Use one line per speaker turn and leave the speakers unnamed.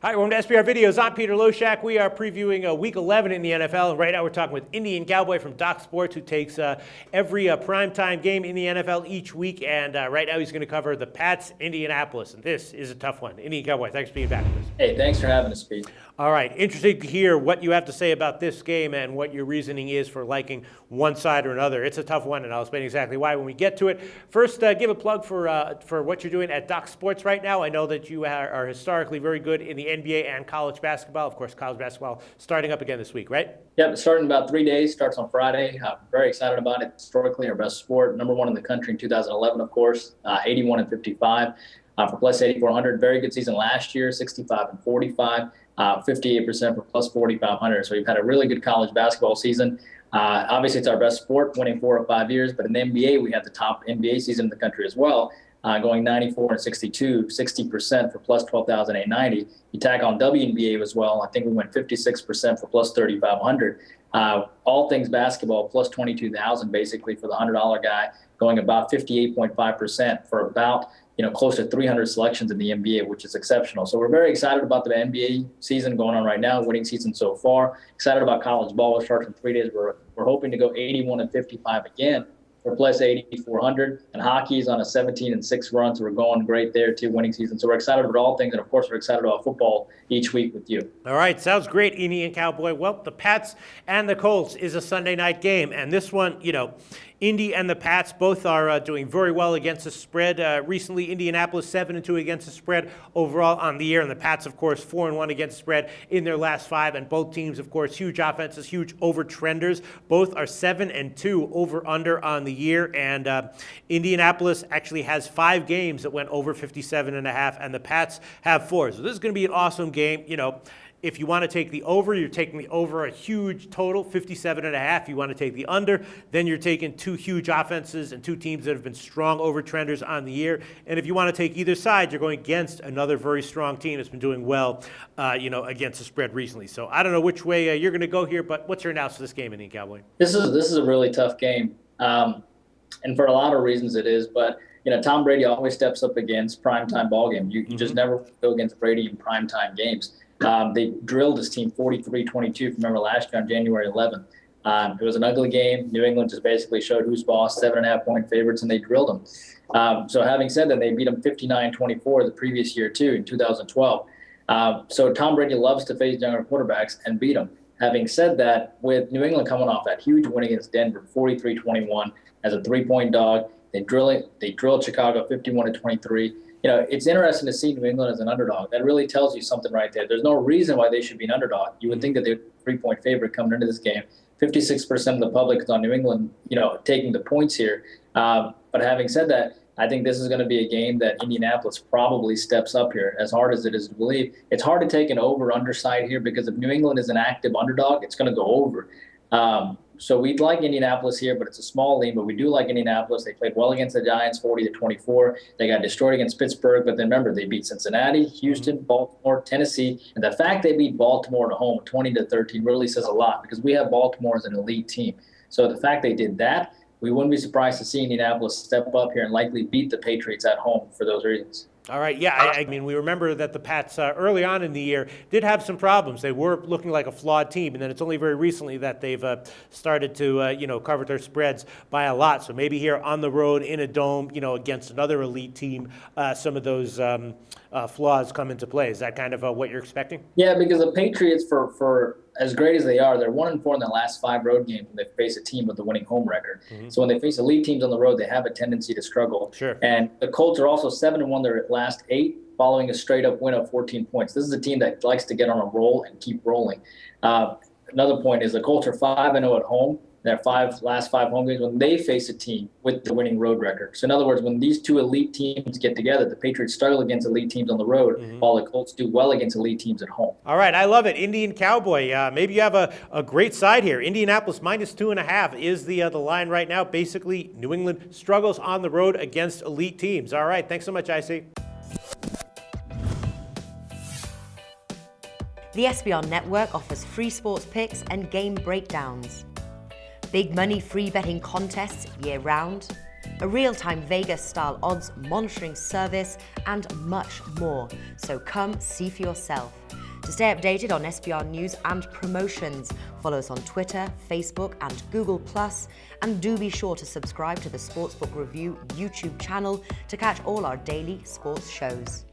Hi, welcome to SBR Videos. I'm Peter Loshak. We are previewing Week 11 in the NFL, and right now we're talking with Indian Cowboy from Doc Sports, who takes every primetime game in the NFL each week, and right now he's going to cover the Pats, Indianapolis, and this is a tough one. Indian Cowboy, thanks for being back with us.
Hey, thanks for having us, Pete.
All right, interesting to hear what you have to say about this game and what your reasoning is for liking one side or another. It's a tough one, and I'll explain exactly why when we get to it. First, give a plug for what you're doing at Doc Sports right now. I know that you are historically very good in the NBA and college basketball. Of course, college basketball starting up again this week, right?
Yep, it's starting in about 3 days. Starts on Friday. I'm very excited about it. Historically, our best sport. Number one in the country in 2011, of course. 81-55 for plus 8,400. Very good season last year. 65-45. 58% for plus 4,500. So we've had a really good college basketball season. Obviously, it's our best sport, winning 4 of 5 years. But in the NBA, we had the top NBA season in the country as well, going 94-62, 60% for plus 12,890. You tag on WNBA as well. I think we went 56% for plus 3,500. All things basketball, plus 22,000 basically for the $100 guy, going about 58.5% for about close to 300 selections in the NBA, which is exceptional. So we're very excited about the NBA season going on right now, winning season so far. Excited about college ball, which starts in 3 days. We're hoping to go 81-55 again for plus 8,400. And hockey is on a 17-6 run, so we're going great there too, winning season. So we're excited about all things, and of course we're excited about football each week with you.
All right, sounds great, Indian Cowboy. Well, the Pats and the Colts is a Sunday night game, and this one, Indy and the Pats both are doing very well against the spread. Recently, Indianapolis 7-2 against the spread overall on the year, and the Pats, of course, 4-1 against the spread in their last 5. And both teams, of course, huge offenses, huge over-trenders. Both are 7-2 over/under on the year, and Indianapolis actually has 5 games that went over 57.5, and the Pats have 4. So this is going to be an awesome game. If you want to take the over, you're taking the over a huge total, 57.5. You want to take the under, then you're taking 2 huge offenses and 2 teams that have been strong over-trenders on the year. And if you want to take either side, you're going against another very strong team that's been doing well, against the spread recently. So I don't know which way you're going to go here, but what's your analysis of this game, Indian Cowboy?
This is a really tough game, and for a lot of reasons it is. But Tom Brady always steps up against primetime ball game. You just never go against Brady in primetime games. They drilled this team 43-22, if you remember last year on January 11th. It was an ugly game. New England just basically showed who's boss, 7.5-point favorites, and they drilled them. So having said that, they beat them 59-24 the previous year, too, in 2012. So Tom Brady loves to face younger quarterbacks and beat them. Having said that, with New England coming off that huge win against Denver, 43-21, as a 3-point dog, they drilled Chicago 51-23. It's interesting to see New England as an underdog. That really tells you something right there. There's no reason why they should be an underdog. You would think that they're a 3-point favorite coming into this game. 56% of the public is on New England, taking the points here. But having said that, I think this is going to be a game that Indianapolis probably steps up here, as hard as it is to believe. It's hard to take an over-under side here because if New England is an active underdog, it's going to go over. So we'd like Indianapolis here, but it's a small lead. But we do like Indianapolis. They played well against the Giants, 40-24. They got destroyed against Pittsburgh, but then remember, they beat Cincinnati, Houston, Baltimore, Tennessee. And the fact they beat Baltimore at home 20-13 really says a lot because we have Baltimore as an elite team. So the fact they did that, we wouldn't be surprised to see Indianapolis step up here and likely beat the Patriots at home for those reasons.
All right, yeah, I mean, we remember that the Pats early on in the year did have some problems. They were looking like a flawed team, and then it's only very recently that they've started to, cover their spreads by a lot. So maybe here on the road in a dome, against another elite team, some of those flaws come into play. Is that kind of what you're expecting?
Yeah, because the Patriots, for as great as they are, they're 1-4 in their last 5 road games when they face a team with a winning home record. So when they face elite teams on the road, they have a tendency to struggle.
Sure.
And the Colts are also 7-1 their last 8, following a straight-up win of 14 points. This is a team that likes to get on a roll and keep rolling. Another point is the Colts are 5-0 at home. Their last 5 home games when they face a team with the winning road record. So in other words, when these 2 elite teams get together, the Patriots struggle against elite teams on the road, while the Colts do well against elite teams at home.
All right, I love it. Indian Cowboy. Maybe you have a great side here. Indianapolis -2.5 is the line right now. Basically, New England struggles on the road against elite teams. All right, thanks so much, IC.
The SBR Network offers free sports picks and game breakdowns. Big money free betting contests year-round, a real-time Vegas-style odds monitoring service, and much more. So come see for yourself. To stay updated on SBR news and promotions, follow us on Twitter, Facebook, and Google+, and do be sure to subscribe to the Sportsbook Review YouTube channel to catch all our daily sports shows.